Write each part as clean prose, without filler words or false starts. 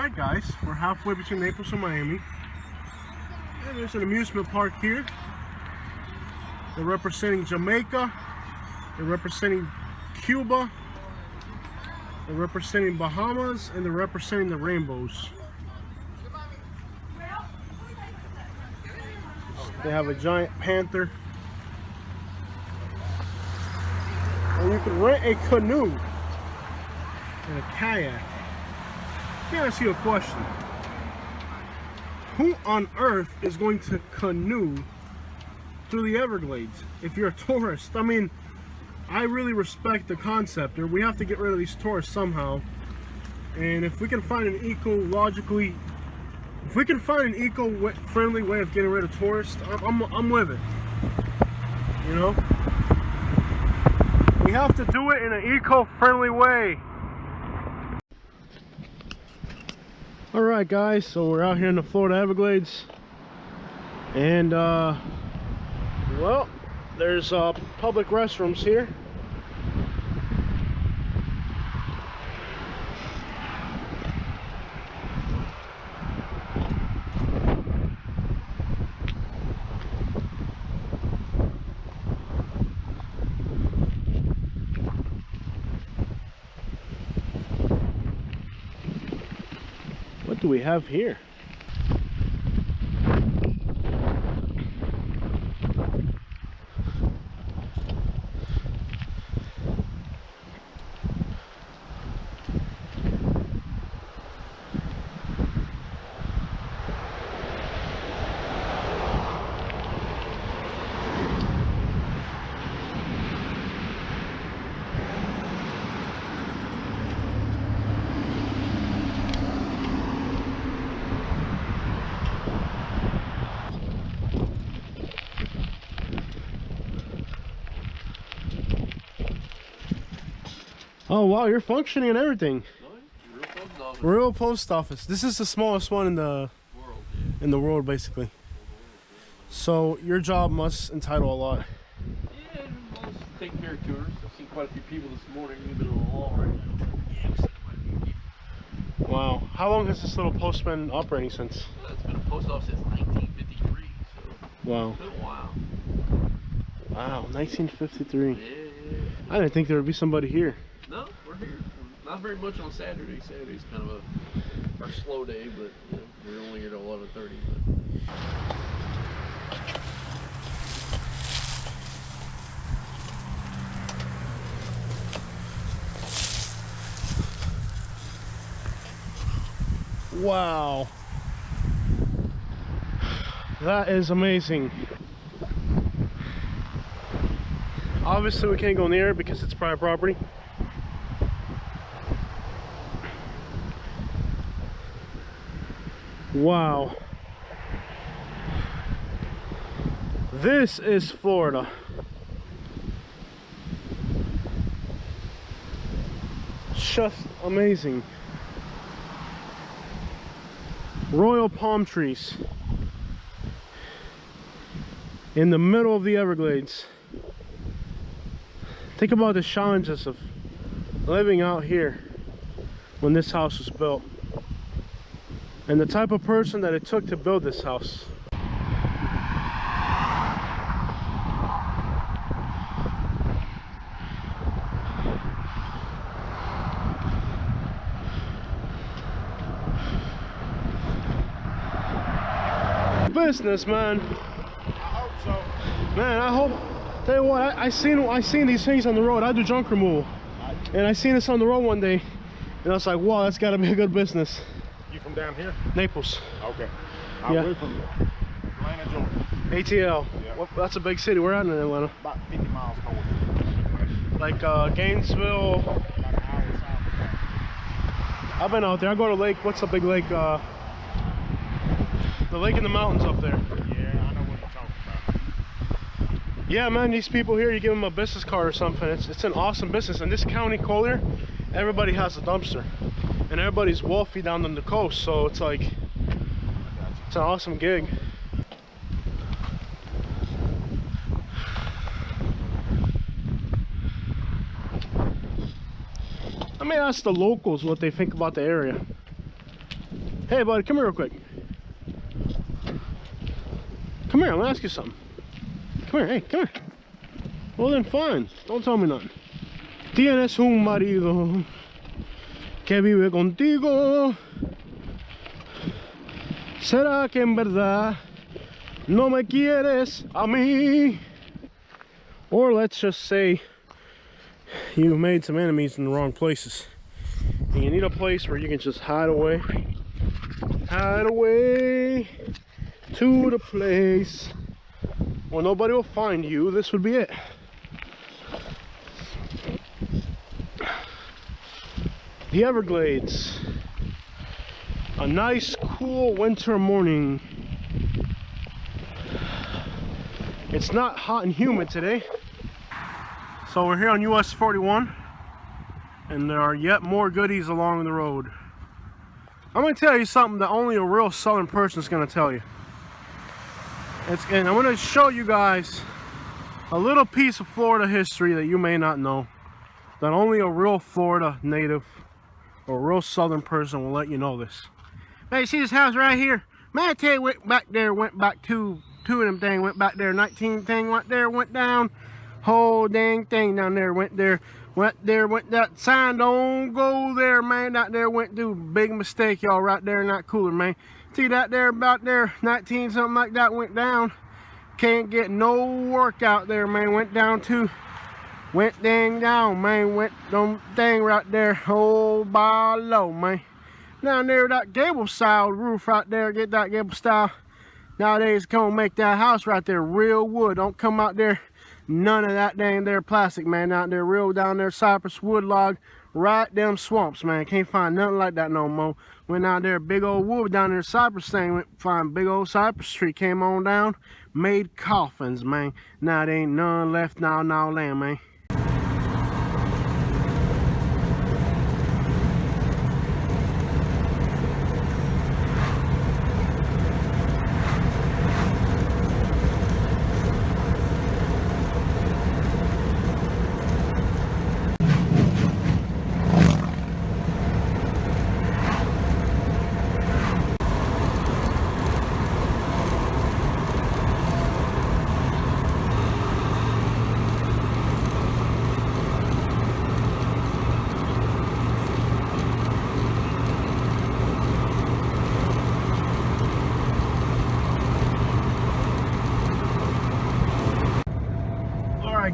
Alright guys, we're halfway between Naples and Miami. And there's an amusement park here. They're representing Jamaica. They're representing Cuba. They're representing Bahamas. And they're representing the rainbows. They have a giant panther. And you can rent a canoe and a kayak. Let me ask you a question. Who on earth is going to canoe through the Everglades if you're a tourist? I mean, I really respect the concept. We have to get rid of these tourists somehow. And if we can find an eco-friendly way of getting rid of tourists, I'm with it. You know? We have to do it in an eco-friendly way. Alright guys, so we're out here in the Florida Everglades. And well, there's public restrooms here. What do we have here? Oh wow, you're functioning and everything. Real post office. This is the smallest one in the world. Yeah. In the world, basically. So your job must entitle a lot. Yeah, must take care of tourists. I've seen quite a few people this morning. A bit of a lull right now. Yeah, I've seen quite a few people. Wow. How long has this little post been operating since? Well, it's been a post office since 1953. So wow. It's been a while. Wow, 1953. Yeah. I didn't think there would be somebody here. No, we're here. Not very much on Saturday. Saturday's kind of our slow day, but you know, we're only here till 11:30. Wow. That is amazing. Obviously we can't go near it because it's private property. Wow. This is Florida. Just amazing. Royal palm trees in the middle of the Everglades. Think about the challenges of living out here when this house was built. And the type of person that it took to build this house. Business, man. I hope so. Man, I hope. Tell you what, I seen these things on the road. I do junk removal, and I seen this on the road one day, and I was like, wow, that's got to be a good business. You from down here? Naples. Okay. Yeah. We're from Atlanta, Georgia. ATL. Yeah. Well, that's a big city. We're out in Atlanta. About 50 miles north. Like Gainesville. About an hour south. I've been out there. I go to lake. What's the big lake? The lake in the mountains up there. Yeah, I know what you're talking about. Yeah, man. These people here, you give them a business card or something. It's an awesome business. In this county, Collier, everybody has a dumpster, and everybody's wealthy down on the coast. So it's like, it's an awesome gig. Let me ask the locals what they think about the area. Hey, buddy, come here real quick. Come here, I'm gonna ask you something. Come here, hey, come here. Well then, fine. Don't tell me nothing. Tienes un marido que vive contigo. ¿Será que en verdad no me quieres a mí? Or let's just say you've made some enemies in the wrong places. And you need a place where you can just hide away. Hide away to the place where nobody will find you. This would be it. The Everglades. A nice, cool winter morning. It's not hot and humid today. So we're here on US 41, and there are yet more goodies along the road. I'm going to tell you something that only a real southern person is going to tell you. And I'm going to show you guys a little piece of Florida history that you may not know, that only a real Florida native or a real southern person will let you know this. Hey, see this house right here? Man, I tell you, went back two of them things went back there. 19 thing went there, went down. Whole dang thing down there went there. Went that sign, don't go there, man. Out there went through big mistake, y'all, right there in that cooler, man. See that there, about there, 19 something like that went down. Can't get no work out there, man. Went down to, went dang down, man. Went them thing right there, oh by low, man. Down there, that gable style roof right there, get that gable style. Nowadays, come make that house right there, real wood. Don't come out there, none of that dang there plastic, man. Out there, real down there, cypress wood log, right them swamps, man. Can't find nothing like that no more. Went out there, big old wood down there, cypress thing, went find big old cypress tree, came on down, made coffins, man. Now there ain't none left now land, man.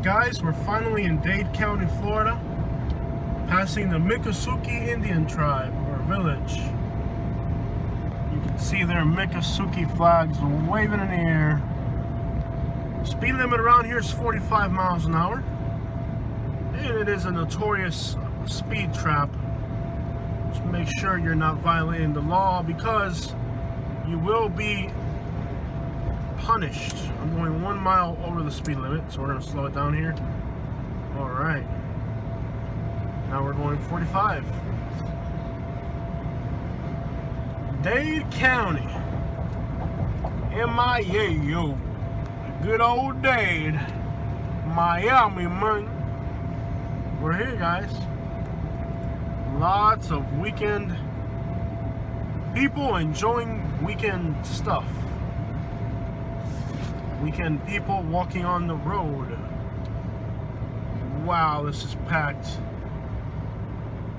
Guys, we're finally in Dade County, Florida, passing the Miccosukee Indian tribe or village. You can see their Miccosukee flags waving in the air. Speed limit around here is 45 miles an hour, and it is a notorious speed trap. Just make sure you're not violating the law, because you will be punished. I'm going 1 mile over the speed limit, so we're going to slow it down here. Alright. Now we're going 45. Dade County. M-I-A-O. Good old Dade. Miami, man. We're here, guys. Lots of weekend people enjoying weekend stuff. Weekend people walking on the road. Wow, this is packed.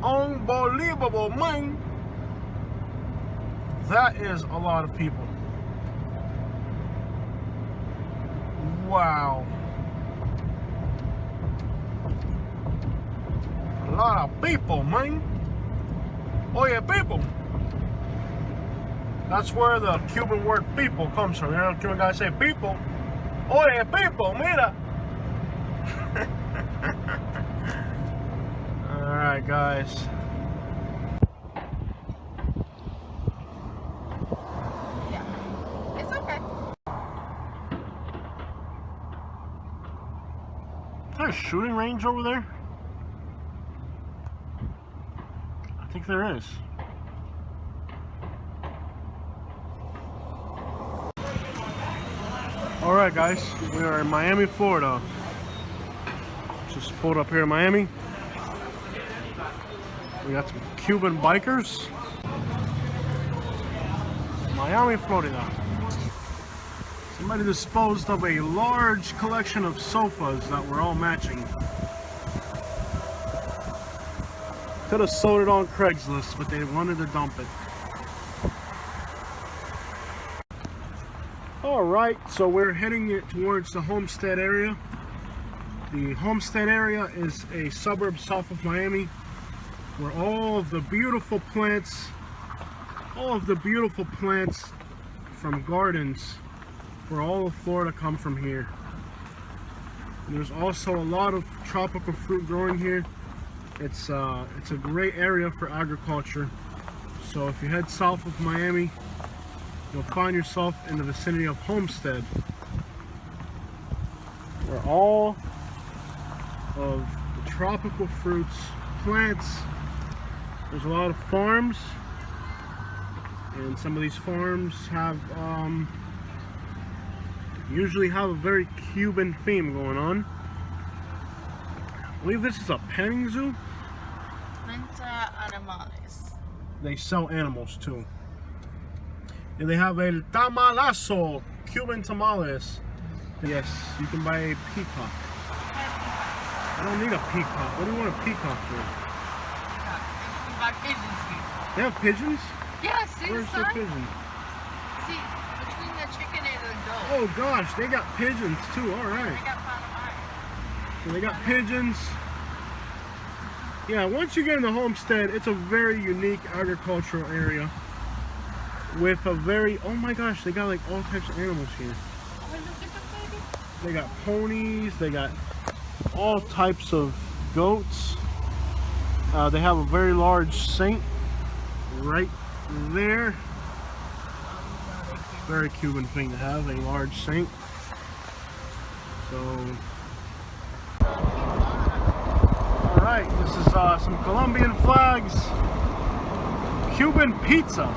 Unbelievable, man. That is a lot of people. Wow. A lot of people, man. Oh yeah, people. That's where the Cuban word people comes from. You know, Cuban guys say people. Oh yeah, people, mira. Alright, guys. Yeah, it's okay. Is there a shooting range over there? I think there is. Alright guys, we are in Miami, Florida. Just pulled up here in Miami. We got some Cuban bikers. Miami, Florida. Somebody disposed of a large collection of sofas that were all matching. Could have sold it on Craigslist, but they wanted to dump it. Alright, so we're heading it towards the Homestead area. The Homestead area is a suburb south of Miami where all of the beautiful plants from gardens for all of Florida come from here. And there's also a lot of tropical fruit growing here. It's a great area for agriculture. So if you head south of Miami, you'll find yourself in the vicinity of Homestead, where all of the tropical fruits, plants, there's a lot of farms, and some of these farms have usually have a very Cuban theme going on. I believe this is a petting zoo. Venta Animales. They sell animals too. And they have el tamalazo, Cuban tamales. Yes, you can buy a peacock. I don't need a peacock. What do you want a peacock for? We got pigeons here. They have pigeons? Yeah, see Where's the the sign? pigeon? See, between the chicken and the goat. Oh gosh, they got pigeons too. All right. They got Panama. So they got pigeons. Yeah, once you get in the Homestead, it's a very unique agricultural area with a very, oh my gosh, they got like all types of animals here. Oh, look at the baby. They got ponies, they got all types of goats. They have a very large sink right there. Very Cuban thing to have, a large sink. So, alright, this is some Colombian flags. Cuban pizza.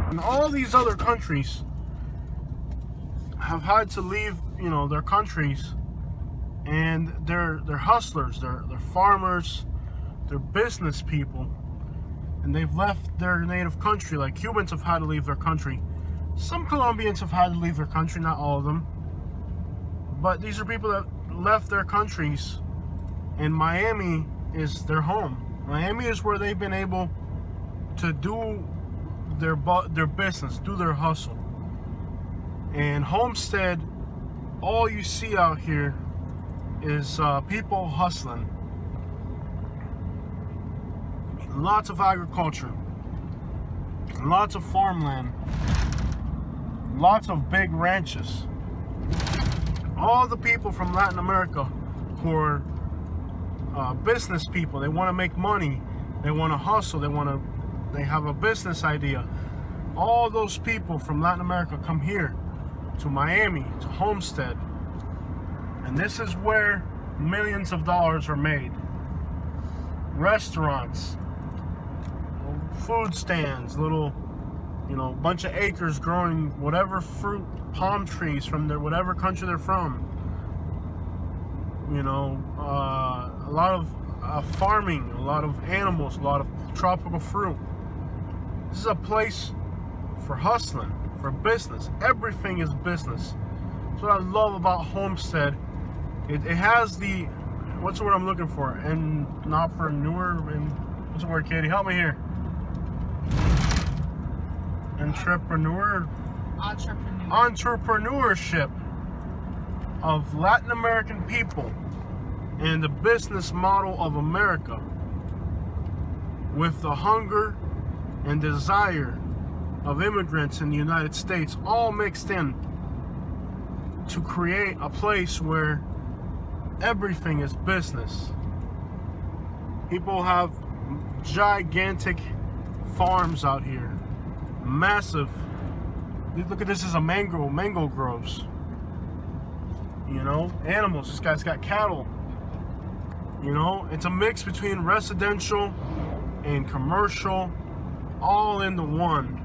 And all these other countries have had to leave, you know, their countries, and they're hustlers, they're farmers, they're business people, and they've left their native country. Like Cubans have had to leave their country. Some Colombians have had to leave their country, not all of them. But these are people that left their countries, and Miami is their home. Miami is where they've been able to do their business, do their hustle. And Homestead, all you see out here is people hustling. Lots of agriculture, lots of farmland, lots of big ranches. All the people from Latin America who are business people, they want to make money, they want to hustle, they have a business idea. All those people from Latin America come here to Miami, to Homestead, and this is where millions of dollars are made. Restaurants, food stands, little, you know, bunch of acres growing whatever fruit, palm trees from their whatever country they're from. You know, a lot of farming, a lot of animals, a lot of tropical fruit. This is a place for hustling, for business. Everything is business. That's what I love about Homestead. It has the, what's the word I'm looking for? Entrepreneur, and what's the word, Katie? Help me here. entrepreneurship of Latin American people and the business model of America, with the hunger and desire of immigrants in the United States all mixed in to create a place where everything is business. People have gigantic farms out here, massive. Look at this, is a mango groves. You know, animals. This guy's got cattle. You know, it's a mix between residential and commercial, all into one.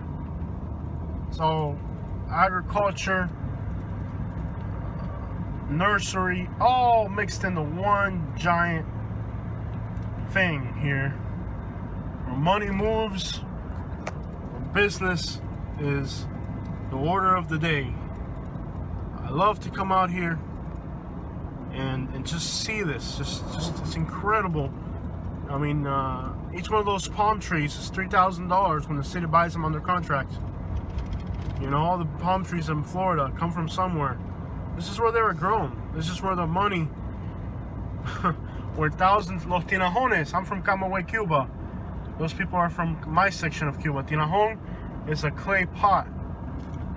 So, agriculture, nursery, all mixed into one giant thing here. Where money moves, where business is the order of the day. I love to come out here and just see this. Just it's incredible. I mean, each one of those palm trees is $3,000 when the city buys them under contract. You know, all the palm trees in Florida come from somewhere. This is where they were grown. This is where the money, where thousands, los tinajones. I'm from Camagüey, Cuba. Those people are from my section of Cuba. Tinajon is a clay pot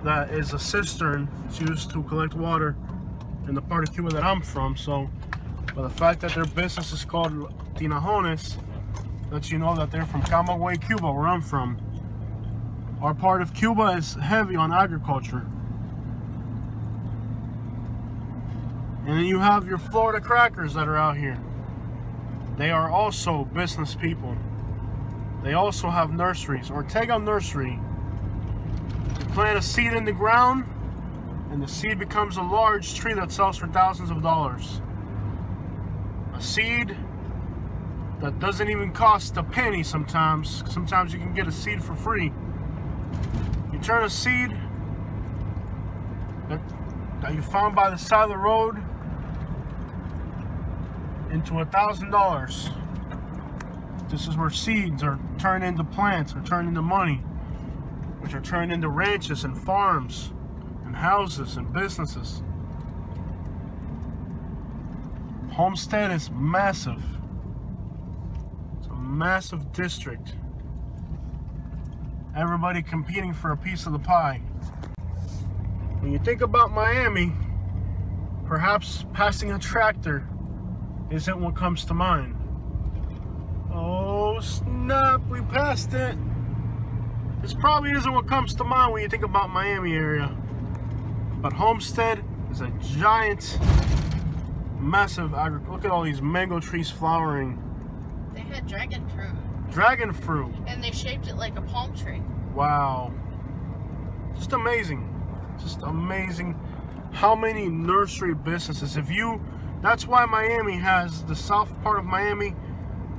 that is a cistern. It's used to collect water in the part of Cuba that I'm from. So, but the fact that their business is called Tinajones lets you know that they're from Camagüey, Cuba, where I'm from. Our part of Cuba is heavy on agriculture. And then you have your Florida crackers that are out here. They are also business people. They also have nurseries. Ortega Nursery. You plant a seed in the ground, and the seed becomes a large tree that sells for thousands of dollars. A seed that doesn't even cost a penny sometimes. Sometimes you can get a seed for free. You turn a seed that you found by the side of the road into $1,000. This is where seeds are turned into plants, or turned into money, which are turned into ranches and farms and houses and businesses. Homestead is massive. It's a massive district. Everybody competing for a piece of the pie. When you think about Miami, perhaps passing a tractor isn't what comes to mind. Oh snap, we passed it. This probably isn't what comes to mind when you think about Miami area. But Homestead is a giant, massive look at all these mango trees flowering. They had dragon fruit. Dragon fruit. And they shaped it like a palm tree. Wow. Just amazing. Just amazing how many nursery businesses. That's why Miami has, the south part of Miami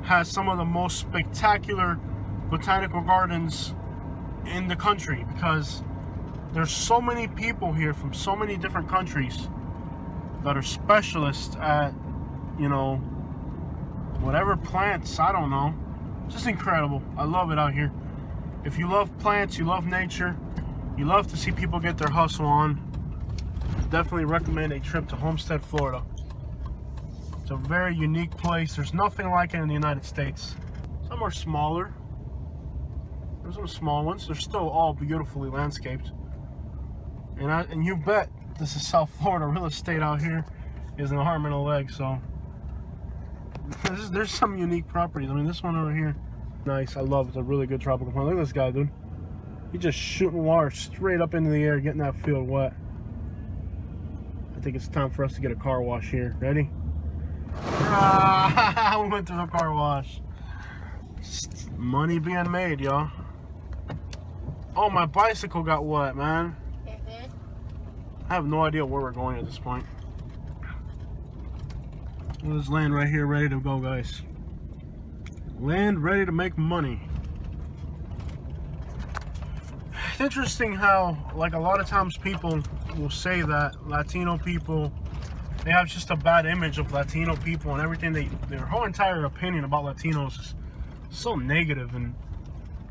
has some of the most spectacular botanical gardens in the country, because there's so many people here from so many different countries that are specialists at, you know, whatever plants, I don't know. Just incredible. I love it out here. If you love plants, you love nature, you love to see people get their hustle on, definitely recommend a trip to Homestead, Florida. It's a very unique place. There's nothing like it in the United States. Some are smaller. There's some small ones. They're still all beautifully landscaped. And you bet this is South Florida. Real estate out here is an arm and a leg. So there's some unique properties. I mean, this one over here, nice. I love it. It's a really good tropical plant. Look at this guy, dude. He's just shooting water straight up into the air, getting that field wet. I think it's time for us to get a car wash here. Ready? We went through the car wash. Just money being made, y'all. Oh, my bicycle got wet, man. I have no idea where we're going at this point. We'll just land right here, ready to go, guys. Land ready to make money. It's interesting how, like, a lot of times people will say that Latino people, they have just a bad image of Latino people, and everything, their whole entire opinion about Latinos is so negative, and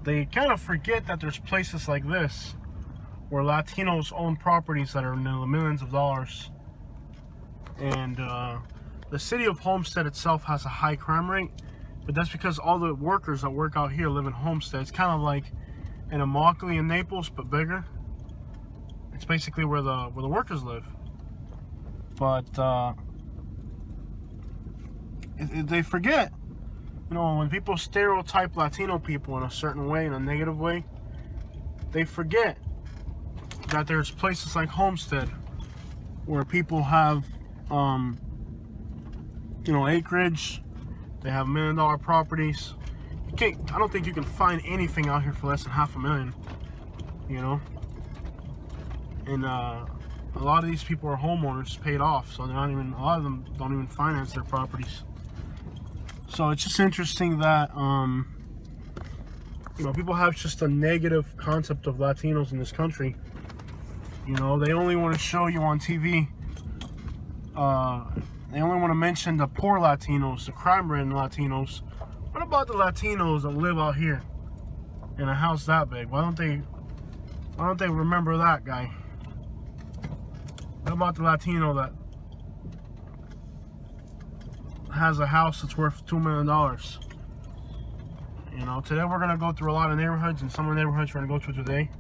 they kind of forget that there's places like this where Latinos own properties that are in the millions of dollars. And the city of Homestead itself has a high crime rate, but that's because all the workers that work out here live in Homestead. It's kind of like in Immokalee and Naples, but bigger. It's basically where the workers live. But they forget, you know, when people stereotype Latino people in a certain way, in a negative way, they forget that there's places like Homestead where people have, you know, acreage. They have $1 million properties. I don't think you can find anything out here for less than $500,000, you know. And a lot of these people are homeowners, paid off, so they're not even. A lot of them don't even finance their properties. So it's just interesting that you know, people have just a negative concept of Latinos in this country. You know, they only want to show you on TV. They only want to mention the poor Latinos, the crime-ridden Latinos. What about the Latinos that live out here in a house that big? Why don't they remember that guy? What about the Latino that has a house that's worth $2 million? You know, today we're going to go through a lot of neighborhoods, and some of the neighborhoods we're going to go through today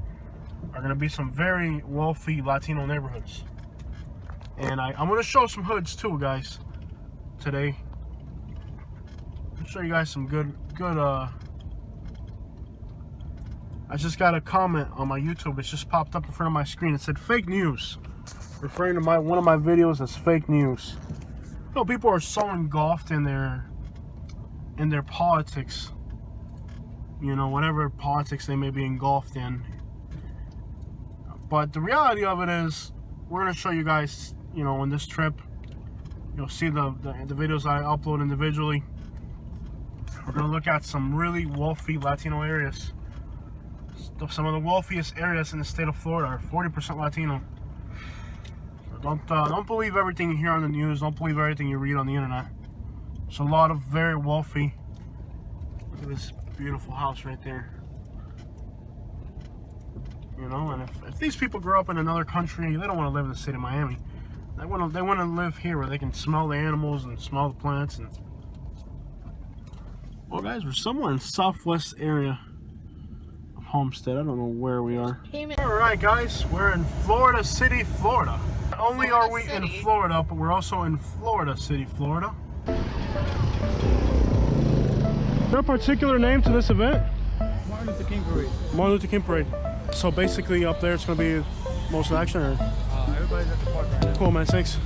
are going to be some very wealthy Latino neighborhoods. And I'm going to show some hoods too, guys, today. I'll show you guys some good I just got a comment on my YouTube. It's just popped up in front of my screen. It said fake news, referring to one of my videos as fake news. You know, people are so engulfed in their politics. You know, whatever politics they may be engulfed in. But the reality of it is, we're going to show you guys, you know, on this trip, you'll see the videos I upload individually. We're going to look at some really wealthy Latino areas. Some of the wealthiest areas in the state of Florida are 40% Latino. So don't believe everything you hear on the news. Don't believe everything you read on the internet. There's a lot of very wealthy. Look at this beautiful house right there. You know, and if these people grow up in another country, they don't want to live in the state of Miami. They want to live here where they can smell the animals and smell the plants. And well, guys, we're somewhere in southwest area of Homestead. I don't know where we are. All right, guys, we're in Florida City, Florida. Not only are we in Florida, but we're also in Florida City, Florida. Is there a particular name to this event? Martin Luther King Parade. Martin Luther King Parade. So basically up there it's going to be most of the action, or? Everybody's at the park right now. Cool, man, thanks.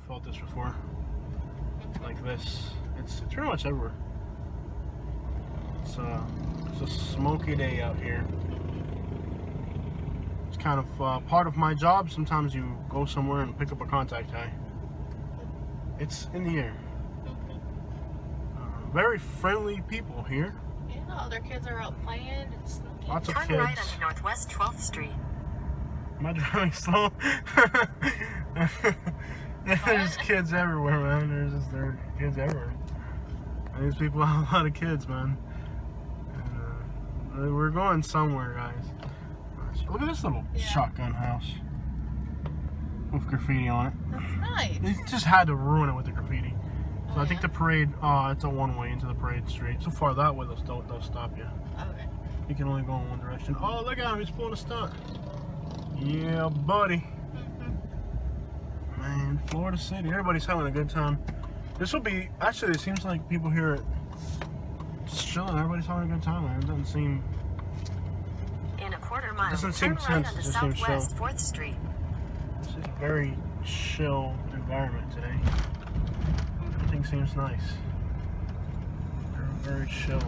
felt this before. Like this. It's pretty much everywhere. It's a smoky day out here. It's kind of part of my job. Sometimes you go somewhere and pick up a contact high. It's in the air. Very friendly people here. Yeah, all their kids are out playing. It's Lots of Turn kids. right onto Northwest 12th Street. Am I driving slow? There's kids everywhere, man. There are kids everywhere. And these people have a lot of kids, man. And, we're going somewhere, guys. Look at this little shotgun house with graffiti on it. That's nice. They just had to ruin it with the graffiti. So I think the parade, it's a one-way into the parade street. So far that way, they'll stop you. Okay. You can only go in one direction. Oh, look at him, he's pulling a stunt. Yeah, buddy. Man, Florida City, everybody's having a good time. This will be, actually, it seems like people here are just chilling. Everybody's having a good time, man. It doesn't seem, In a quarter mile, doesn't turn seem right tense. onto It just seems Southwest chill. 4th Street. This is a very chill environment today. Everything seems nice. Very, very chill.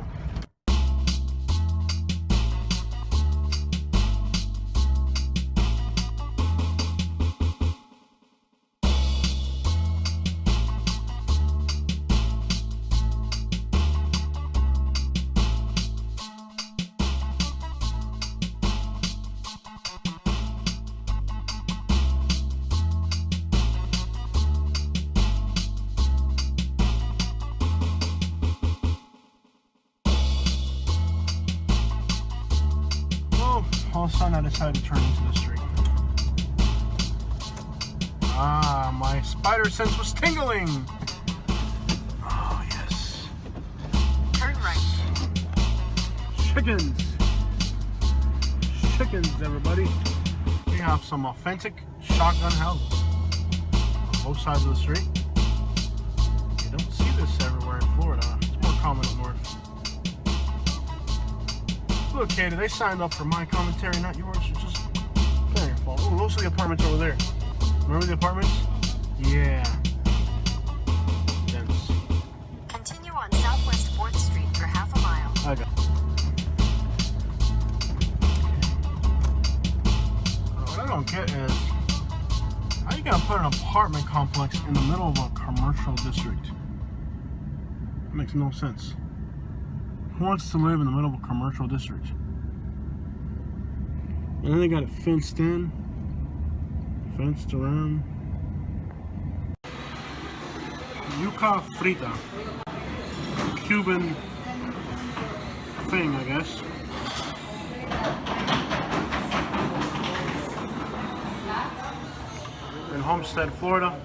All of a sudden I decided to turn into the street. Ah, my spider sense was tingling. Oh, yes. Turn right. Chickens. Chickens, everybody. We have some authentic shotgun houses on both sides of the street. You don't see this everywhere in Florida. It's more common up north. Look, Katie, they signed up for my commentary, not yours. It's just their fault. Oh, those are the apartments over there. Remember the apartments? Yeah. Dense. Continue on Southwest 4th Street for half a mile. I got it. What I don't get is, how you gonna put an apartment complex in the middle of a commercial district? That makes no sense. Who wants to live in the middle of a commercial district? And then they got it fenced in, fenced around. Yuca frita, Cuban thing, I guess. In Homestead, Florida,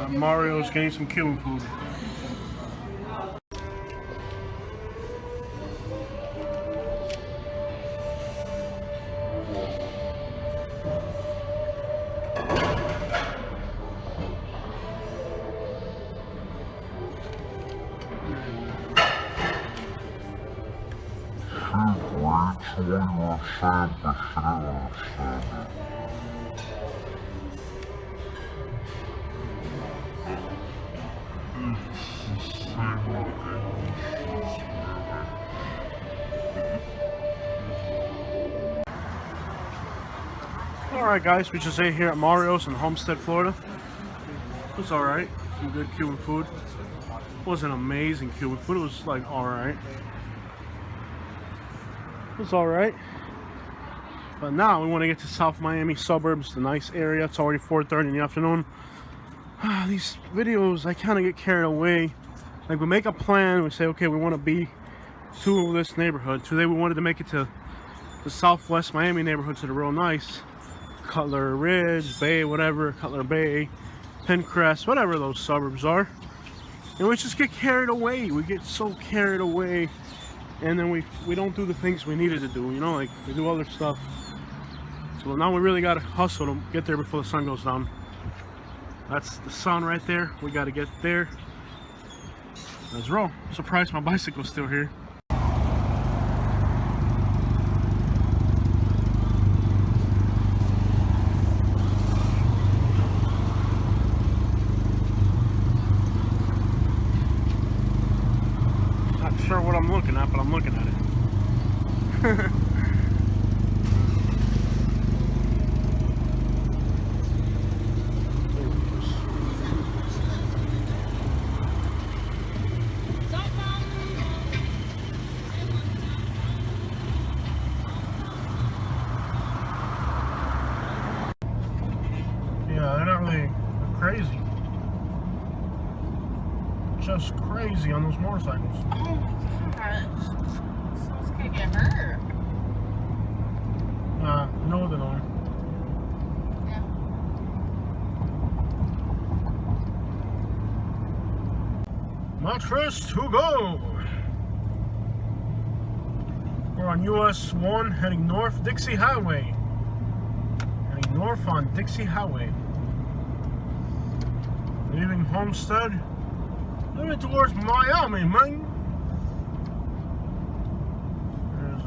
Mario's getting some Cuban food. Alright guys, we just ate here at Mario's in Homestead, Florida. It was alright. Some good Cuban food. It wasn't amazing Cuban food, it was like alright. It was alright. But now we want to get to South Miami suburbs, the nice area. It's already 4:30 in the afternoon. These videos, I kind of get carried away. Like we make a plan, we say, okay, we want to be to this neighborhood. Today we wanted to make it to the Southwest Miami neighborhood, to the real nice Cutler Ridge, Bay, whatever, Cutler Bay, Pinecrest, whatever those suburbs are. And we just get carried away. We get so carried away, and then we don't do the things we needed to do, you know, like we do other stuff. So now we really got to hustle to get there before the sun goes down. That's the sun right there. We got to get there. Let's roll. I'm surprised my bicycle's still here. not, but I'm looking at it. Yeah, they're not really crazy. Just crazy on those motorcycles. Oh my gosh. Someone's gonna get hurt. No, they don't. Yeah. Mattress to go. We're on US 1 heading north Dixie Highway. Heading north on Dixie Highway. Leaving Homestead. Moving towards Miami, man. There's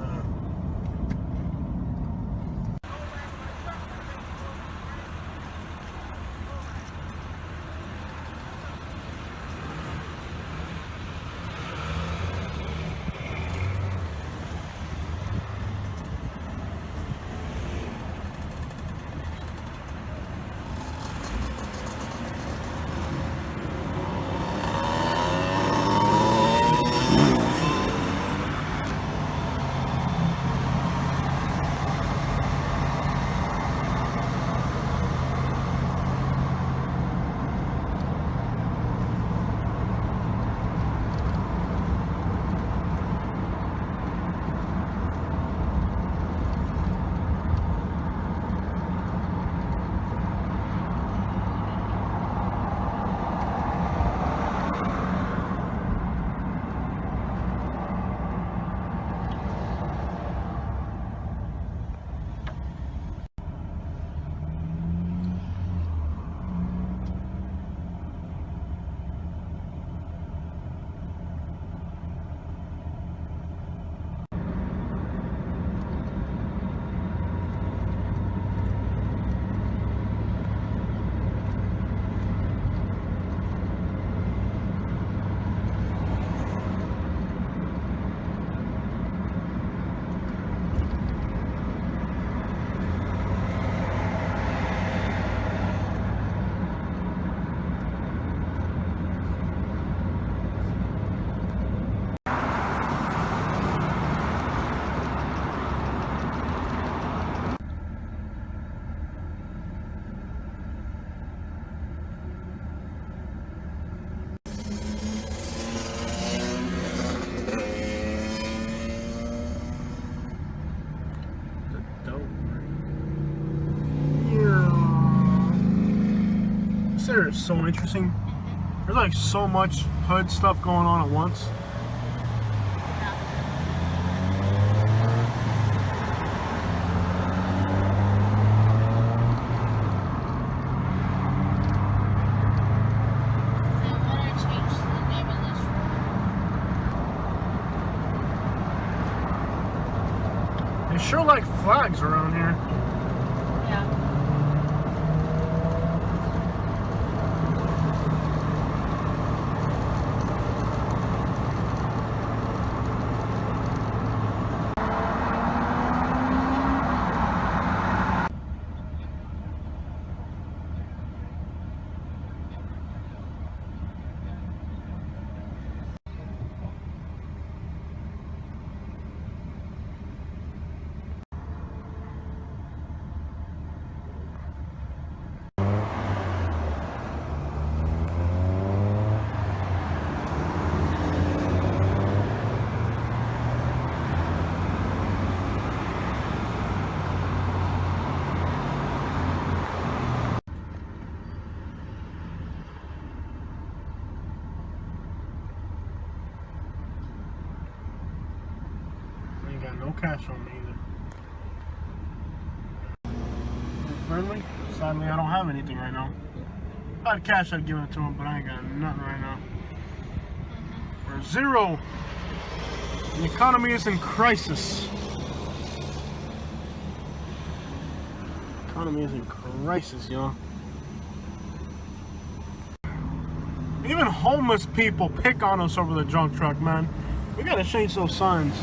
This area is so interesting. There's like so much hood stuff going on at once. They want to change the name of this road. They sure like flags around here. Yeah. Got no cash on me either. Friendly? Sadly, I don't have anything right now. If I had cash, I'd give it to him, but I ain't got nothing right now. We're zero. The economy is in crisis. The economy is in crisis, y'all. Even homeless people pick on us over the junk truck, man. We gotta change those signs.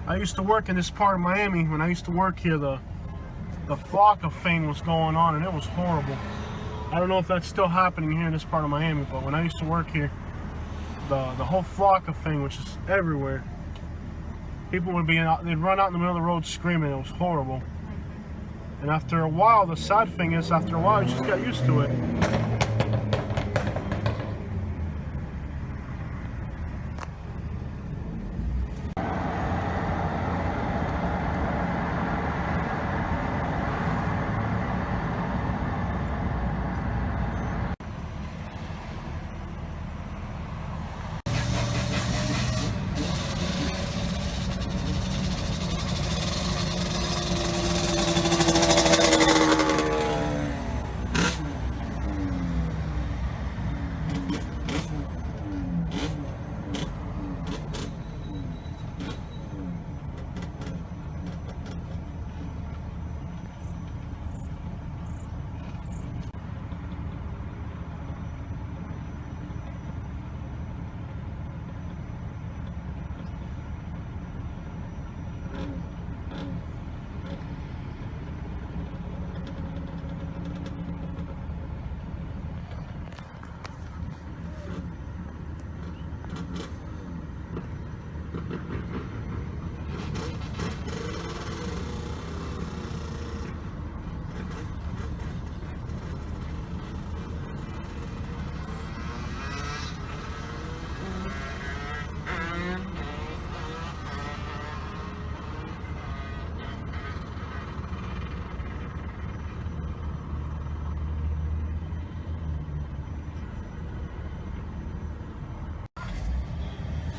I used to work in this part of Miami. When I used to work here, the flock of thing was going on, and it was horrible. I don't know if that's still happening here in this part of Miami, but when I used to work here, the whole flock of thing, which is everywhere, people would be out, they'd run out in the middle of the road screaming. It was horrible. And after a while, the sad thing is, after a while, you just got used to it.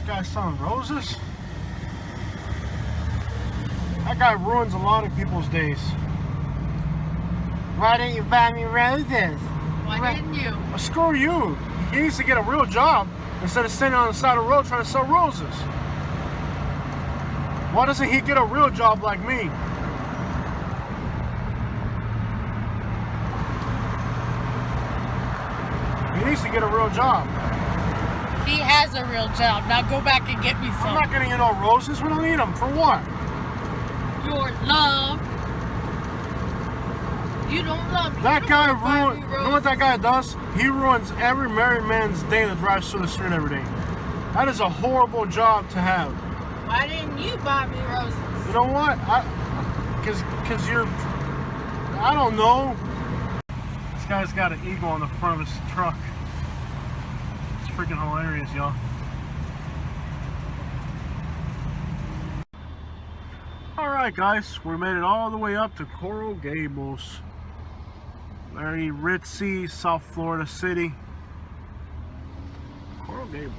Guy selling roses? That guy ruins a lot of people's days. Why didn't you buy me roses? Why didn't you? Well, screw you. He needs to get a real job instead of standing on the side of the road trying to sell roses. Why doesn't he get a real job like me? He needs to get a real job. He has a real job. Now go back and get me some. I'm not getting you no roses. We don't need them. For what? Your love. You don't love me. That You guy don't buy me ruins. You know what that guy does? He ruins every married man's day that drives through the street every day. That is a horrible job to have. Why didn't you buy me roses? You know what? Cause you're. I don't know. This guy's got an eagle on the front of his truck. It's freaking hilarious, y'all. Alright guys, we made it all the way up to Coral Gables. Very ritzy, South Florida city. Coral Gables.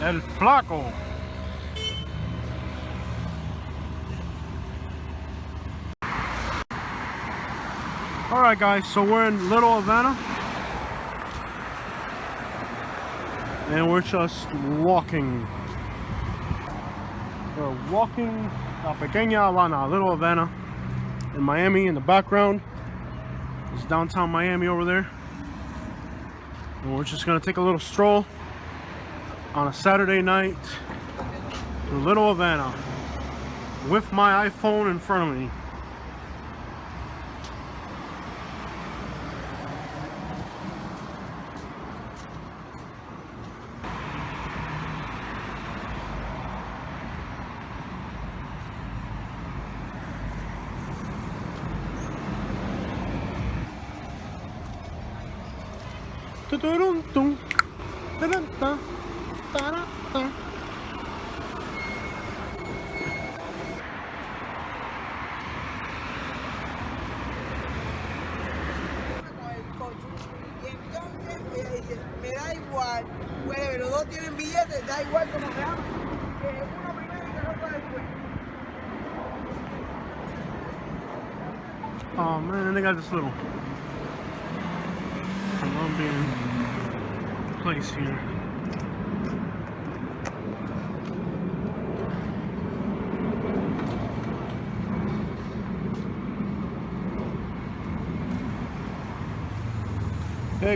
El Flaco. Alright guys, so we're in Little Havana. And we're just walking. We're walking La Pequeña Havana, Little Havana. In Miami in the background. It's downtown Miami over there. And we're just gonna take a little stroll on a Saturday night to Little Havana with my iPhone in front of me. Dun-dun-dun-dun. Dun-dun-dun. Da-da-da. Con el coche. Y entonces ella dice, me da igual, whatever, los Todos tienen billetes, da igual como se llama. Uno primero y que el otro después. Oh man, they got this little Colombian place here.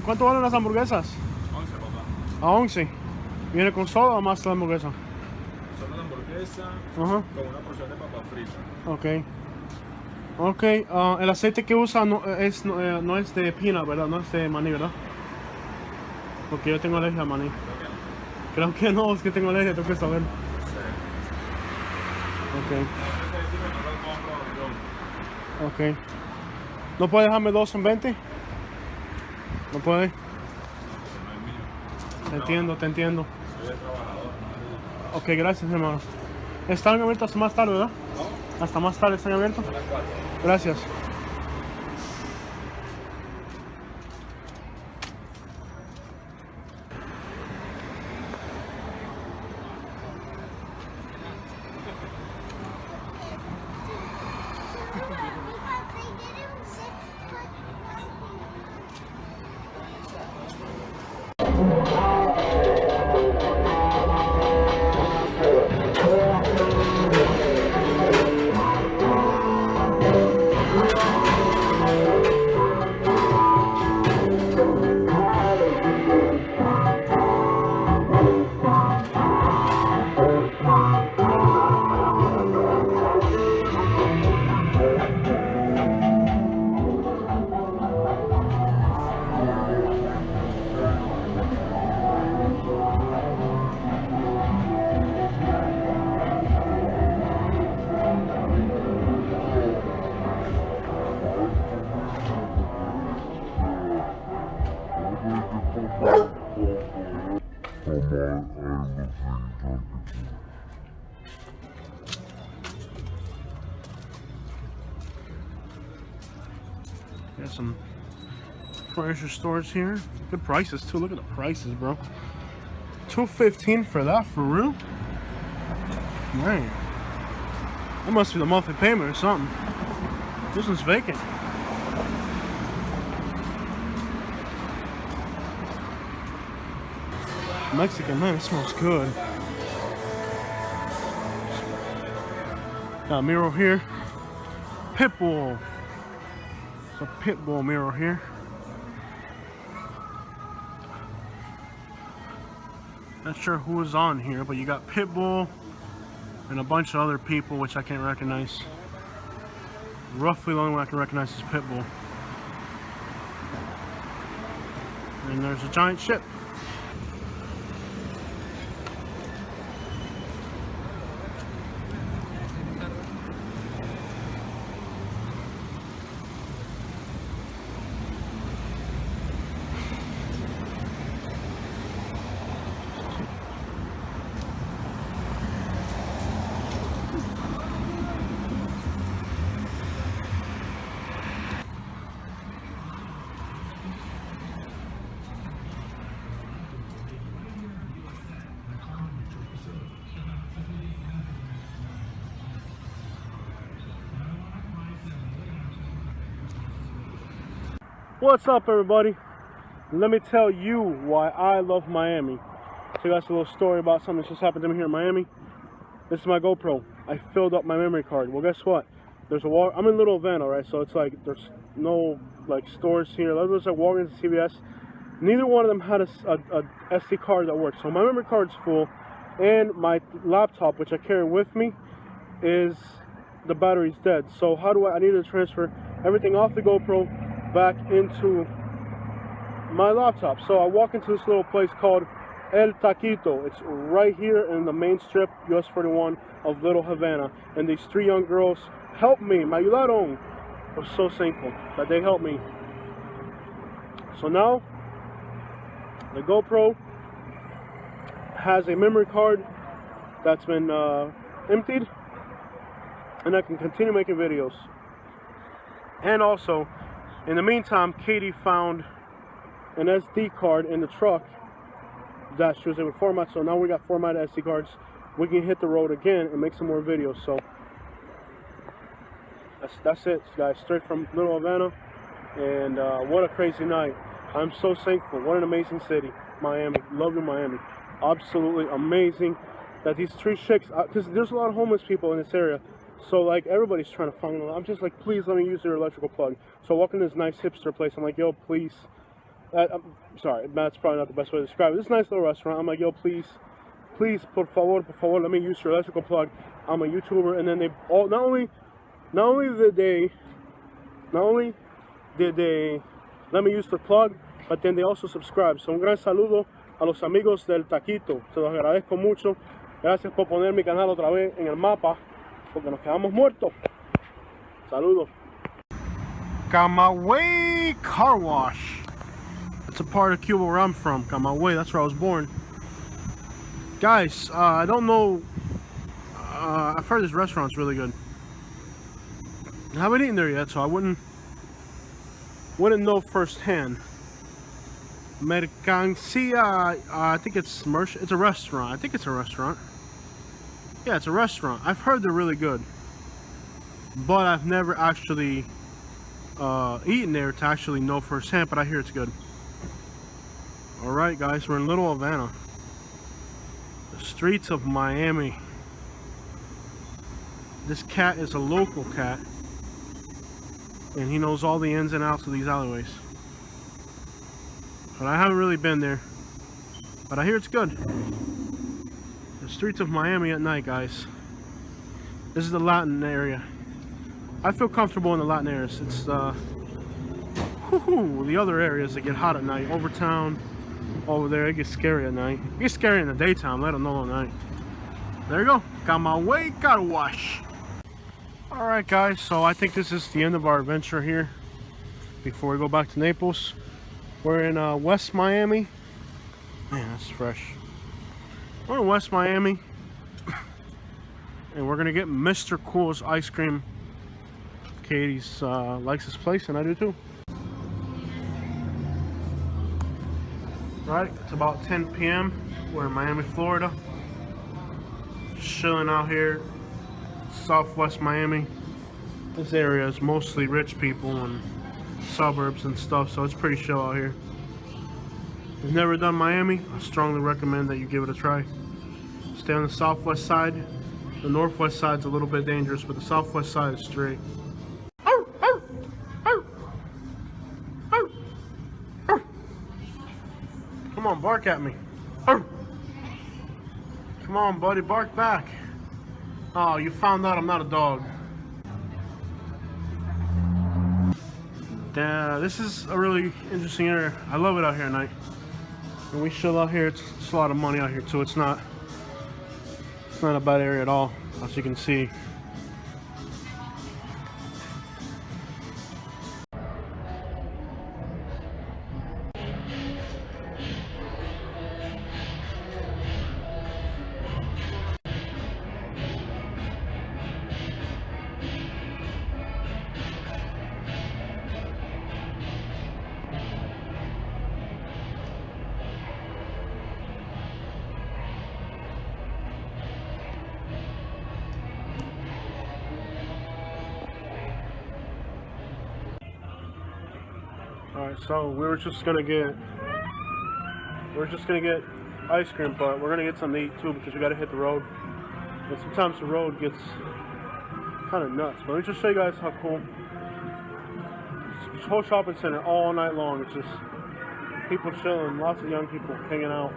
¿Cuánto valen las hamburguesas? 11, papá. A 11. ¿Viene con soda o más la hamburguesa? Solo la hamburguesa Ajá. con una porción de papa frita. Ok. Ok, el aceite que usa no es de peanut, ¿verdad? No es de maní, ¿verdad? Porque yo tengo alergia a maní. Creo que no, es que tengo alergia, tengo que saber. Ok. Ok. ¿No puede dejarme 2 en 20? ¿No puede? Te entiendo, te entiendo. Soy el trabajador. Ok, gracias, hermano. ¿Están abiertos hasta más tarde, verdad? ¿Hasta más tarde están abiertos? Gracias. Got some furniture stores here. Good prices too. Look at the prices, bro. $2.15 for that, for real? Man, that must be the monthly payment or something. This one's vacant. Mexican, man, it smells good. Got a mirror here. Pitbull. It's a Pitbull mirror here. Not sure who is on here, but you got Pitbull and a bunch of other people which I can't recognize. Roughly the only one I can recognize is Pitbull. And there's a giant ship. What's up, everybody? Let me tell you why I love Miami. So that's a little story about something that just happened to me here in Miami. This is my GoPro. I filled up my memory card. Well, guess what? There's I'm in Little Havana, right? So it's like there's no like stores here. There's like Walgreens and CVS. Neither one of them had a SD card that works. So my memory card's full, and my laptop, which I carry with me, is the battery's dead. So how do I need to transfer everything off the GoPro back into my laptop. So I walk into this little place called El Taquito. It's right here in the main strip, US 41 of Little Havana. And these 3 young girls helped me, me ayudaron. I'm so thankful that they helped me. So now, the GoPro has a memory card that's been emptied, and I can continue making videos. And also, in the meantime, Katie found an SD card in the truck that she was able to format. So now we got formatted SD cards. We can hit the road again and make some more videos. So that's it, guys. Straight from Little Havana, and what a crazy night. I'm so thankful. What an amazing city, Miami. Love you, Miami. Absolutely amazing that these 3 chicks, because there's a lot of homeless people in this area. So like everybody's trying to find them. I'm just like, please let me use your electrical plug. So I walk in this nice hipster place. I'm like, yo, please. I'm sorry, that's probably not the best way to describe it. This nice little restaurant. I'm like, yo, please, por favor, let me use your electrical plug. I'm a YouTuber. And then they all not only did they let me use the plug, but then they also subscribe. So un gran saludo a los amigos del taquito. Se los agradezco mucho. Gracias por poner mi canal otra vez en el mapa, porque nos quedamos muertos. Saludos. Camagüey Car Wash. It's a part of Cuba where I'm from. Camagüey, that's where I was born. Guys, I don't know. I've heard this restaurant's really good. I haven't eaten there yet, so I wouldn't know firsthand. Mercancía, I think it's a restaurant. I think it's a restaurant. Yeah, it's a restaurant. I've heard they're really good, but I've never actually eaten there to actually know firsthand, but I hear it's good. Alright guys, we're in Little Havana. The streets of Miami. This cat is a local cat, and he knows all the ins and outs of these alleyways. But I haven't really been there, but I hear it's good. The streets of Miami at night, guys. This is the Latin area. I feel comfortable in the Latin areas. It's the other areas that get hot at night. Overtown, over there, it gets scary at night. It gets scary in the daytime, let alone at night. There you go. Camagüey Car Wash. Alright guys, so I think this is the end of our adventure here before we go back to Naples. We're in West Miami. Man, that's fresh. We're in West Miami, and we're gonna get Mr. Cool's ice cream. Katie's likes this place, and I do too. Right, it's about 10 p.m. We're in Miami, Florida. Just chilling out here, Southwest Miami. This area is mostly rich people and suburbs and stuff, so it's pretty chill out here. If you've never done Miami, I strongly recommend that you give it a try. Stay on the southwest side. The northwest side's a little bit dangerous, but the southwest side is straight. Come on, bark at me. Come on, buddy, bark back. Oh, you found out I'm not a dog. This is a really interesting area. I love it out here at night. When we chill out here, it's a lot of money out here too. It's not a bad area at all, as you can see. Alright, so we're just gonna get ice cream, but we're gonna get something to eat too because we gotta hit the road. And sometimes the road gets kind of nuts. But let me just show you guys how cool. This whole shopping center all night long. It's just people chilling, lots of young people hanging out.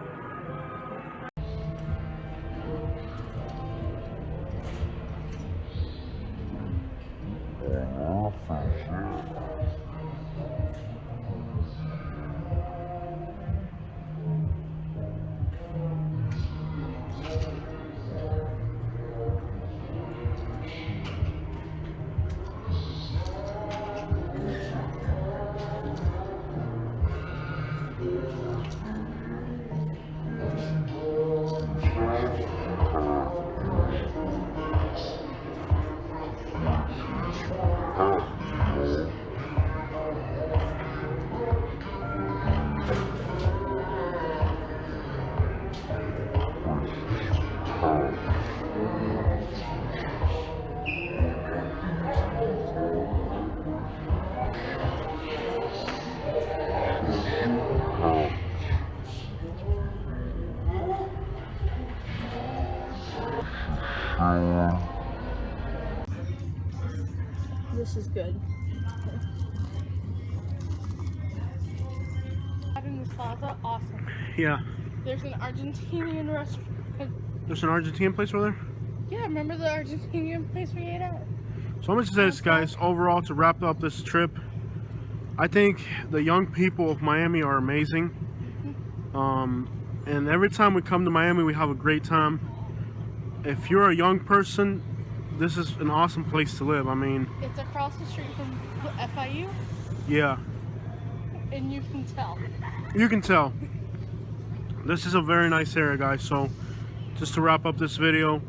this is good. In this plaza, awesome. Yeah. There's an Argentinian restaurant. There's an Argentinian place over there? Yeah, remember the Argentinian place we ate at? So I'm going to say this, guys, overall, to wrap up this trip, I think the young people of Miami are amazing. And every time we come to Miami, we have a great time. If you're a young person, this is an awesome place to live. I mean, It's across the street from FIU, yeah, and you can tell. you can tell. This is a very nice area, guys. So just to wrap up this video,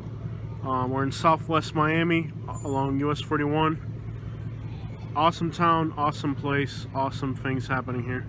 we're in Southwest Miami along US 41. Awesome town, awesome place, awesome things happening here.